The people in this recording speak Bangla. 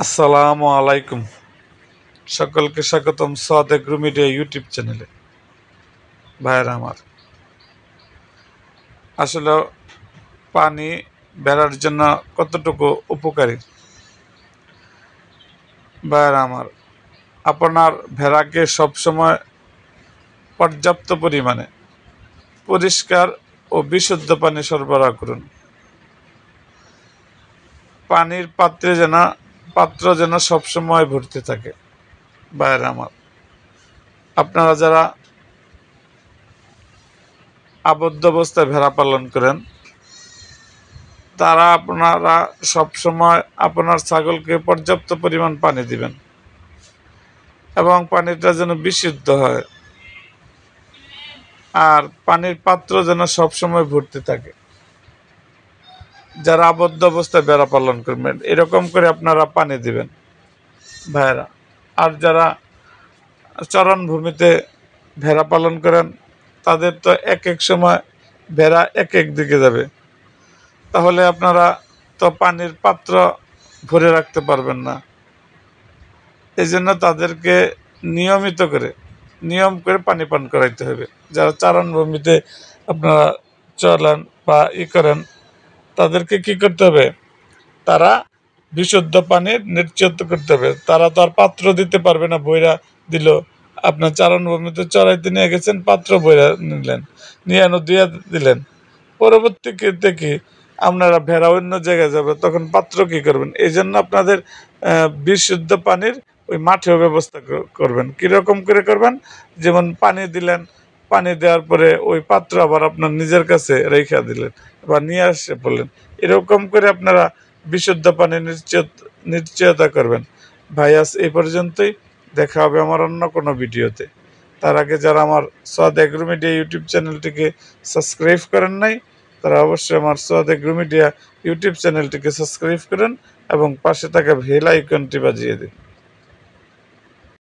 আসসালামু আলাইকুম। সকলকে স্বাগতম সাদ এগ্রো মিডিয়া ইউটিউব চ্যানেলে। ভাইয়েরা আমার, আসলে পানি বেড়ার জন্য কতটুকু উপকারী। ভাইয়েরা আমার, আপনার ভেড়াকে সবসময় পর্যাপ্ত পরিমাণে পরিষ্কার ও বিশুদ্ধ পানি সরবরাহ করুন। পানির পাত্র যেন সবসময় ভর্তি থাকে। ভাইয়েরা আমার, আপনারা যারা আবদ্ধ অবস্থায় ভেড়া পালন করেন, আপনারা সবসময় আপনার ছাগলকে পর্যাপ্ত পরিমাণ পানি দিবেন এবং পানিটা যেন বিশুদ্ধ হয়, আর পানির পাত্র যেন সবসময় ভর্তি থাকে। যারা আবদ্ধ অবস্থায় ভেড়া পালন করবেন, এরকম করে আপনারা পানি দিবেন ভাইরা। আর যারা চরণভূমিতে ভেড়া পালন করেন, তাদের তো এক এক সময় ভেড়া এক এক দিকে যাবে, তাহলে আপনারা তো পানির পাত্র ভরে রাখতে পারবেন না। এই জন্য তাদেরকে নিয়ম করে পানি পান করাইতে হবে। যারা চারণভূমিতে আপনারা চলেন বা করেন, তাদেরকে কি করতে হবে? তারা বিশুদ্ধ পানির নিশ্চিত করতে হবে। তারা তো আর পাত্র দিতে পারবে না, বইরা দিল। আপনার চারণভূমিতে চড়াইতে নিয়ে গেছেন, পাত্র বইরা নিলেন, নিয়ে দিয়ে দিলেন। পরবর্তীতে কি আপনারা ভেড়া অন্য জায়গায় যাবে, তখন পাত্র কি করবেন? এই জন্য আপনাদের বিশুদ্ধ পানির ওই মাঠেও ব্যবস্থা করবেন। কিরকম করে করবেন? যেমন পানি দিলেন, পানি দেওয়ার পরে ওই পাত্র আবার আপনার নিজের কাছে রেখে দিলেন বা নিয়ে আসে পড়লেন। এরকম করে আপনারা বিশুদ্ধ পানি নিশ্চয়তা করবেন। ভাই, আজ এই পর্যন্তই। দেখা হবে আমার অন্য কোনো ভিডিওতে। তার আগে যারা আমার সাদ এগ্রো মিডিয়া ইউটিউব চ্যানেলটিকে সাবস্ক্রাইব করেন নাই, তারা অবশ্যই আমার সাদ এগ্রো মিডিয়া ইউটিউব চ্যানেলটিকে সাবস্ক্রাইব করুন এবং পাশে থাকা বেল আইকনটি বাজিয়ে দিন।